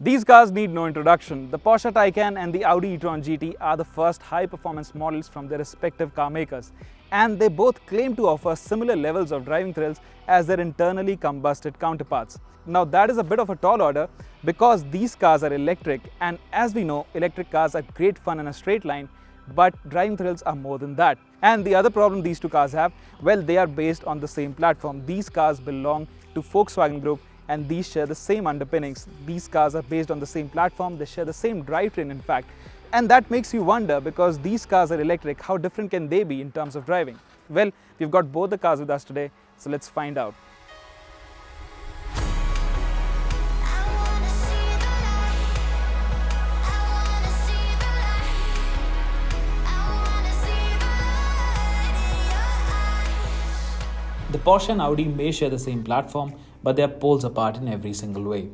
These cars need no introduction. The Porsche Taycan and the Audi e-tron GT are the first high-performance models from their respective car makers, and they both claim to offer similar levels of driving thrills as their internally combusted counterparts. Now that is a bit of a tall order because these cars are electric, and as we know, electric cars are great fun in a straight line, but driving thrills are more than that. And the other problem these two cars have, well, they are based on the same platform. These cars belong to Volkswagen Group, and these share the same underpinnings. These cars are based on the same platform, they share the same drivetrain in fact. And that makes you wonder, because these cars are electric, how different can they be in terms of driving? Well, we've got both the cars with us today, so let's find out. The Porsche and Audi may share the same platform, but they are poles apart in every single way.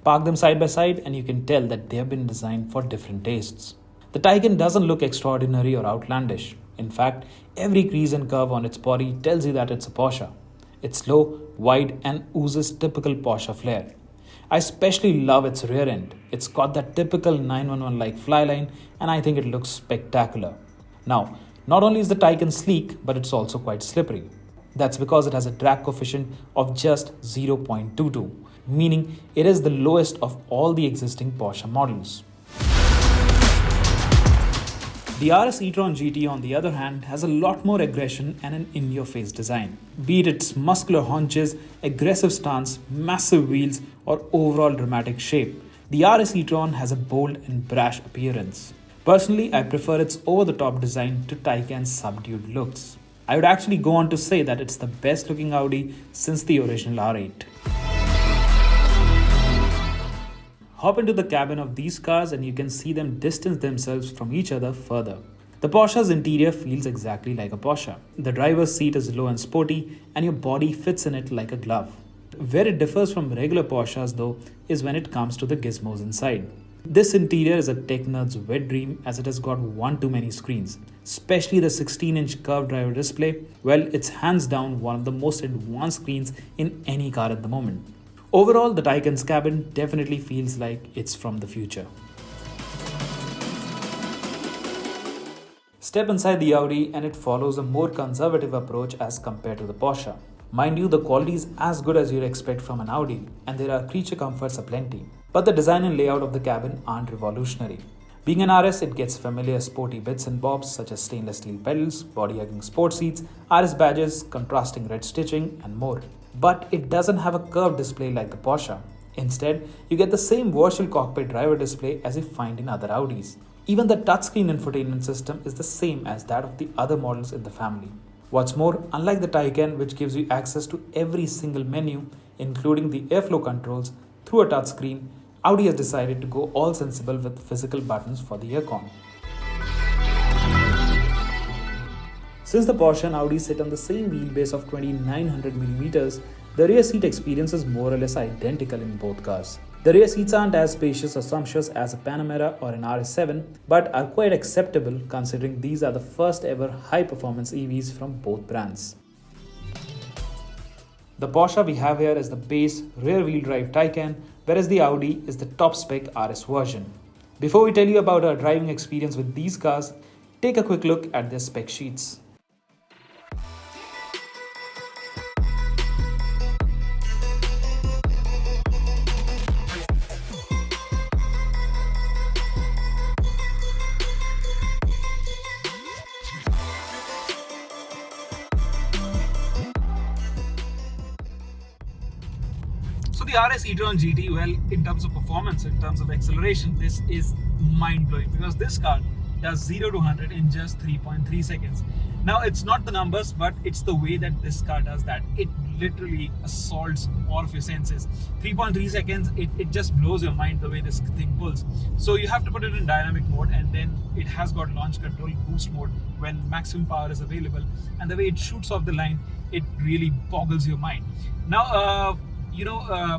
Park them side by side and you can tell that they have been designed for different tastes. The Taycan doesn't look extraordinary or outlandish. In fact, every crease and curve on its body tells you that it's a Porsche. It's low, wide and oozes typical Porsche flair. I especially love its rear end. It's got that typical 911-like flyline, and I think it looks spectacular. Now, not only is the Taycan sleek, but it's also quite slippery. That's because it has a drag coefficient of just 0.22, meaning it is the lowest of all the existing Porsche models. The RS e-tron GT, on the other hand, has a lot more aggression and an in-your-face design. Be it its muscular haunches, aggressive stance, massive wheels, or overall dramatic shape, the RS e-tron has a bold and brash appearance. Personally, I prefer its over-the-top design to Taycan's subdued looks. I would actually go on to say that it's the best looking Audi since the original R8. Hop into the cabin of these cars and you can see them distance themselves from each other further. The Porsche's interior feels exactly like a Porsche. The driver's seat is low and sporty, and your body fits in it like a glove. Where it differs from regular Porsches though is when it comes to the gizmos inside. This interior is a tech nerd's wet dream, as it has got one too many screens, especially the 16-inch curved driver display. Well, it's hands down one of the most advanced screens in any car at the moment. Overall, the Taycan's cabin definitely feels like it's from the future. Step inside the Audi and it follows a more conservative approach as compared to the Porsche. Mind you, the quality is as good as you'd expect from an Audi, and there are creature comforts aplenty. But the design and layout of the cabin aren't revolutionary. Being an RS, it gets familiar sporty bits and bobs such as stainless steel pedals, body-hugging sport seats, RS badges, contrasting red stitching, and more. But it doesn't have a curved display like the Porsche. Instead, you get the same virtual cockpit driver display as you find in other Audis. Even the touchscreen infotainment system is the same as that of the other models in the family. What's more, unlike the Taycan, which gives you access to every single menu, including the airflow controls, through a touchscreen, Audi has decided to go all sensible with physical buttons for the aircon. Since the Porsche and Audi sit on the same wheelbase of 2900mm, the rear seat experience is more or less identical in both cars. The rear seats aren't as spacious or sumptuous as a Panamera or an RS7, but are quite acceptable considering these are the first ever high-performance EVs from both brands. The Porsche we have here is the base rear-wheel drive Taycan, whereas the Audi is the top-spec RS version. Before we tell you about our driving experience with these cars, take a quick look at their spec sheets. So the RS e-tron GT, well, in terms of performance, in terms of acceleration, this is mind-blowing, because this car does 0 to 100 in just 3.3 seconds. Now, it's not the numbers, but it's the way that this car does that. It literally assaults all of your senses. 3.3 seconds, it just blows your mind the way this thing pulls. So you have to put it in dynamic mode, and then it has got launch control boost mode when maximum power is available. And the way it shoots off the line, it really boggles your mind. Now,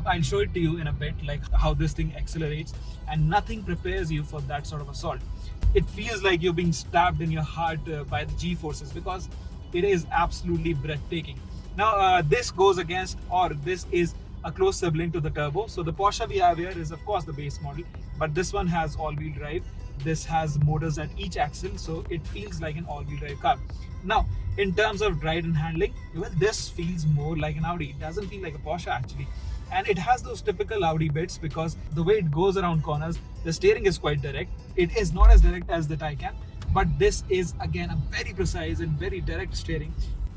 I'll show it to you in a bit, like how this thing accelerates, and nothing prepares you for that sort of assault. It feels like you're being stabbed in your heart by the G-forces, because it is absolutely breathtaking. Now, this goes against, or this is a close sibling to the turbo. So the Porsche we have here is of course the base model, but this one has all-wheel drive. This has motors at each axle, so it feels like an all-wheel drive car. Now, in terms of ride and handling, well, this feels more like an Audi. It doesn't feel like a Porsche actually. And it has those typical Audi bits because the way it goes around corners, the steering is quite direct. It is not as direct as the Taycan, but this is again a very precise and very direct steering.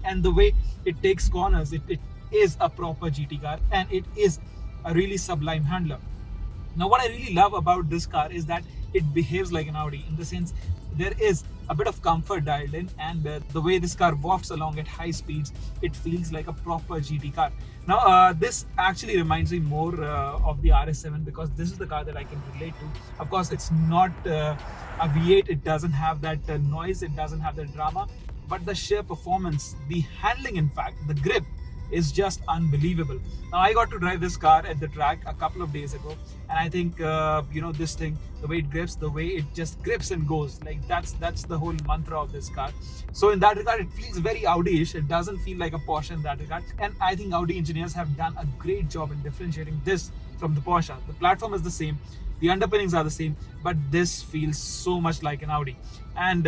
And the way it takes corners, it is a proper GT car, and it is a really sublime handler. Now, what I really love about this car is that it behaves like an Audi in the sense there is a bit of comfort dialed in, and the way this car wafts along at high speeds, it feels like a proper GT car. Now, this actually reminds me more of the RS7 because this is the car that I can relate to. Of course, it's not a V8, it doesn't have that noise, it doesn't have that drama, but the sheer performance, the handling, in fact, the grip is just unbelievable. Now, I got to drive this car at the track a couple of days ago, and I think this thing, the way it grips, the way it just grips and goes, like that's the whole mantra of this car. So in that regard, it feels very Audi-ish. It doesn't feel like a Porsche in that regard, and I think Audi engineers have done a great job in differentiating this from the Porsche. The platform is the same, the underpinnings are the same, but this feels so much like an Audi. And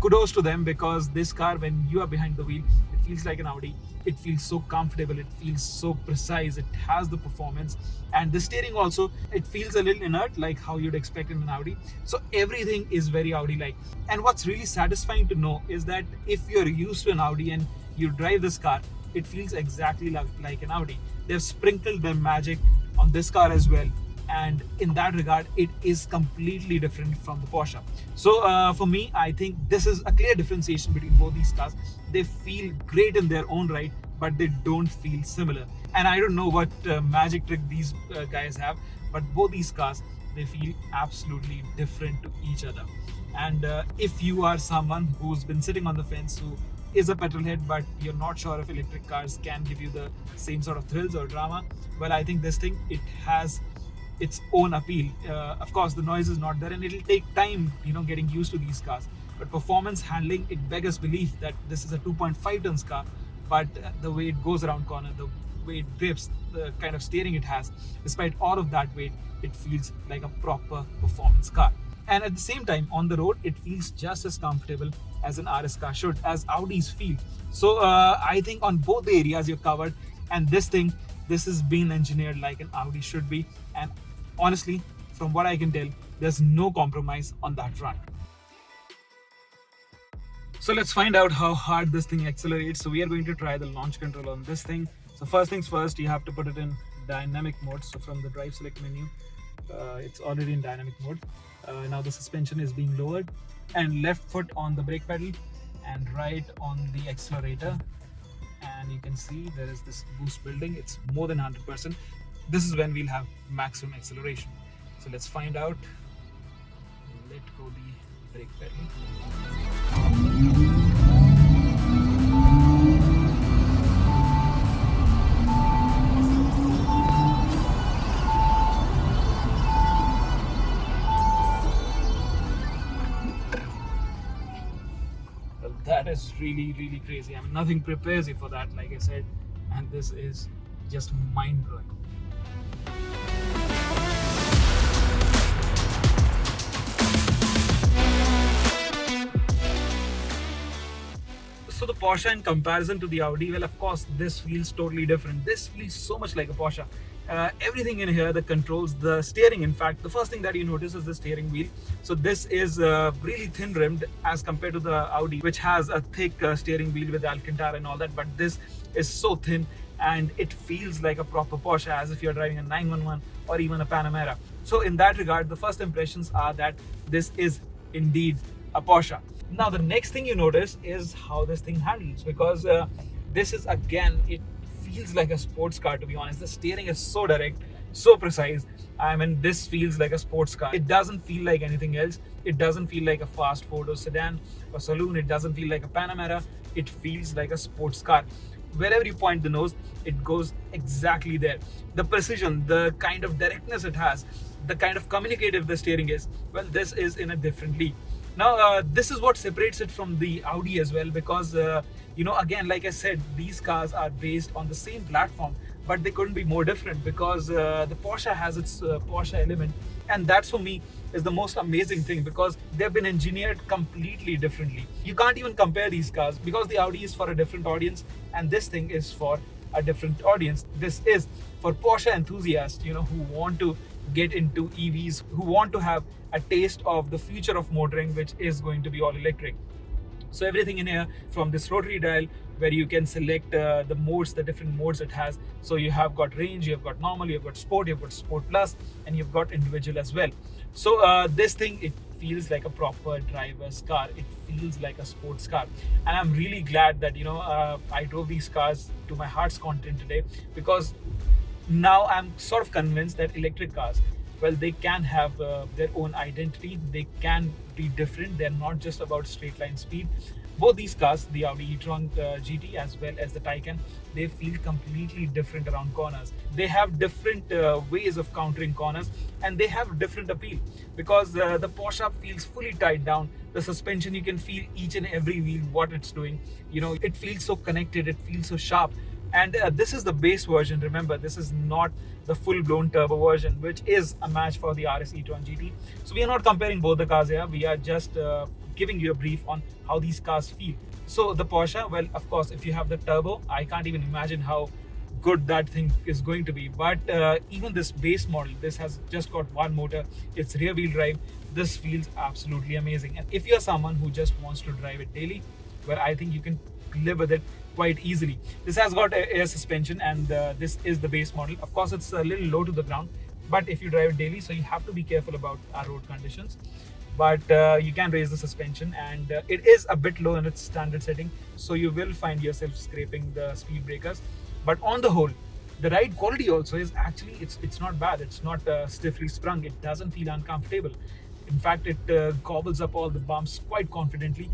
kudos to them, because this car, when you are behind the wheel, it feels like an Audi. It feels so comfortable, it feels so precise, it has the performance, and the steering also, it feels a little inert like how you'd expect in an Audi. So everything is very Audi-like. And what's really satisfying to know is that if you're used to an Audi and you drive this car, it feels exactly like an Audi. They've sprinkled their magic on this car as well, and in that regard, it is completely different from the Porsche. So for me, I think this is a clear differentiation between both these cars. They feel great in their own right, but they don't feel similar. And I don't know what magic trick these guys have, but both these cars, they feel absolutely different to each other. And if you are someone who's been sitting on the fence, who is a petrolhead, but you're not sure if electric cars can give you the same sort of thrills or drama, well, I think this thing, it has its own appeal. Of course, the noise is not there, and it'll take time, getting used to these cars. But performance, handling, it beggars belief that this is a 2.5 tons car, but the way it goes around corner, the way it grips, the kind of steering it has, despite all of that weight, it feels like a proper performance car. And at the same time, on the road, it feels just as comfortable as an RS car should, as Audis feel. So I think on both the areas you're covered, and this has been engineered like an Audi should be. And honestly, from what I can tell, there's no compromise on that front. So let's find out how hard this thing accelerates. So we are going to try the launch control on this thing. So first things first, you have to put it in dynamic mode. So from the drive select menu, it's already in dynamic mode. Now the suspension is being lowered, and left foot on the brake pedal and right on the accelerator. And you can see there is this boost building. It's more than 100%. This is when we'll have maximum acceleration. So let's find out. Let go the brake pedal. Well, that is really crazy. I mean, nothing prepares you for that, like I said, and this is just mind-blowing. So the Porsche, in comparison to the Audi, well, of course, this feels totally different. This feels so much like a Porsche. Everything in here, the controls, the steering, in fact, the first thing that you notice is the steering wheel. So this is really thin rimmed as compared to the Audi, which has a thick steering wheel with Alcantara and all that, but this is so thin and it feels like a proper Porsche, as if you're driving a 911 or even a Panamera. So in that regard, the first impressions are that this is indeed a Porsche. Now the next thing you notice is how this thing handles, because this is, again, it feels like a sports car, to be honest. The steering is so direct, so precise. I mean, this feels like a sports car. It doesn't feel like anything else. It doesn't feel like a fast four-door sedan or saloon. It doesn't feel like a Panamera. It feels like a sports car. Wherever you point the nose, it goes exactly there. The precision, the kind of directness it has, the kind of communicative the steering is, well, this is in a different league. Now, this is what separates it from the Audi as well, because, again, like I said, these cars are based on the same platform, but they couldn't be more different because the Porsche has its Porsche element, and that's for me is the most amazing thing because they've been engineered completely differently. You can't even compare these cars because the Audi is for a different audience and this thing is for a different audience. This is for Porsche enthusiasts, who want to get into EVs, who want to have a taste of the future of motoring, which is going to be all electric. So everything in here, from this rotary dial where you can select the modes, the different modes it has. So you have got range, you have got normal, you have got sport, you have got sport plus, and you've got individual as well. So this thing, it feels like a proper driver's car. It feels like a sports car, and I'm really glad that I drove these cars to my heart's content today, because now I'm sort of convinced that electric cars, well, they can have their own identity. They can be different. They're not just about straight line speed. Both these cars, the Audi e-tron GT as well as the Taycan, they feel completely different around corners. They have different ways of countering corners, and they have different appeal because the Porsche feels fully tied down. The suspension, you can feel each and every wheel, what it's doing. It feels so connected. It feels so sharp. And this is the base version. Remember, this is not the full-blown turbo version, which is a match for the RS e-tron GT. So we are not comparing both the cars here. We are just giving you a brief on how these cars feel. So the Porsche, well, of course, if you have the turbo, I can't even imagine how good that thing is going to be. But even this base model, this has just got one motor. It's rear-wheel drive. This feels absolutely amazing. And if you're someone who just wants to drive it daily, well, I think you can live with it quite easily. This has got air suspension, and this is the base model. Of course, it's a little low to the ground, but if you drive it daily, so you have to be careful about our road conditions. But you can raise the suspension, and it is a bit low in its standard setting, so you will find yourself scraping the speed breakers. But on the whole, the ride quality also is actually, it's not bad. It's not stiffly sprung. It doesn't feel uncomfortable. In fact, it gobbles up all the bumps quite confidently.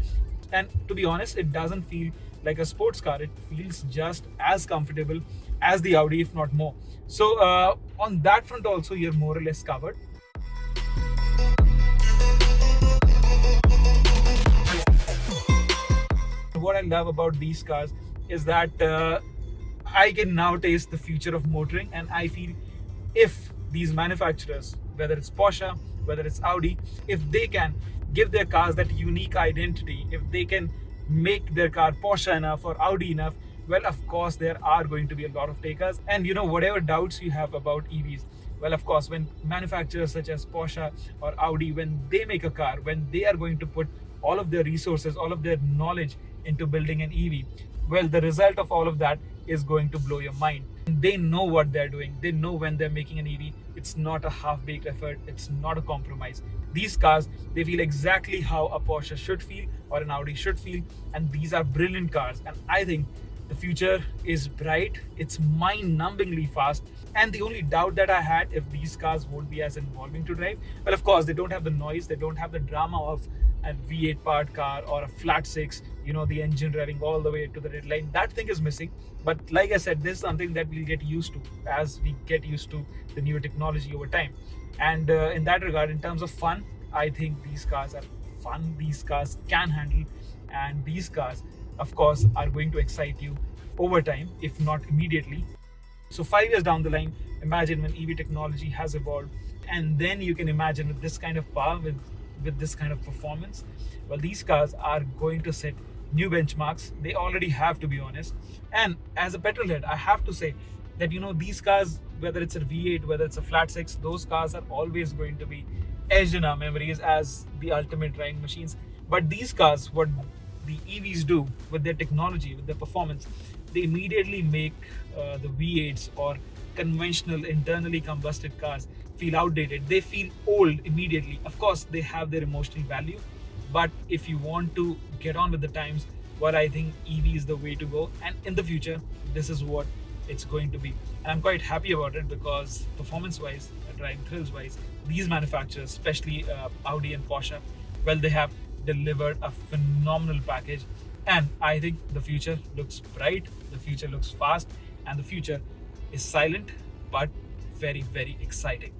And to be honest, it doesn't feel like a sports car. It feels just as comfortable as the Audi, if not more. So on that front also, you're more or less covered. What I love about these cars is that I can now taste the future of motoring, and I feel if these manufacturers, whether it's Porsche, whether it's Audi, if they can give their cars that unique identity, if they can make their car Porsche enough or Audi enough, well, of course, there are going to be a lot of takers. And whatever doubts you have about EVs, well, of course, when manufacturers such as Porsche or Audi, when they make a car, when they are going to put all of their resources, all of their knowledge into building an EV, well, the result of all of that is going to blow your mind. They know what they're doing. They know when they're making an EV, it's not a half-baked effort. It's not a compromise. These cars, they feel exactly how a Porsche should feel or an Audi should feel. And these are brilliant cars. And I think the future is bright. It's mind-numbingly fast. And the only doubt that I had if these cars won't be as involving to drive, well, of course, they don't have the noise. They don't have the drama of a V8 powered car or a flat six, the engine revving all the way to the red line. That thing is missing. But like I said, this is something that we'll get used to as we get used to the newer technology over time. And in that regard, in terms of fun, I think these cars are fun. These cars can handle, and these cars, of course, are going to excite you over time, if not immediately. So 5 years down the line, imagine when EV technology has evolved, and then you can imagine with this kind of power, with this kind of performance, well, these cars are going to set new benchmarks. They already have, to be honest. And as a petrolhead, I have to say that these cars, whether it's a V8, whether it's a flat six, those cars are always going to be etched in our memories as the ultimate driving machines. But these cars, what the EVs do with their technology, with their performance, they immediately make the V8s or conventional internally combusted cars feel outdated. They feel old immediately. Of course, they have their emotional value, but if you want to get on with the times, well, I think EV is the way to go. And in the future, this is what it's going to be. And I'm quite happy about it because performance-wise, driving thrills-wise, these manufacturers, especially Audi and Porsche, well, they have delivered a phenomenal package. And I think the future looks bright, the future looks fast, and the future is silent, but very, very exciting.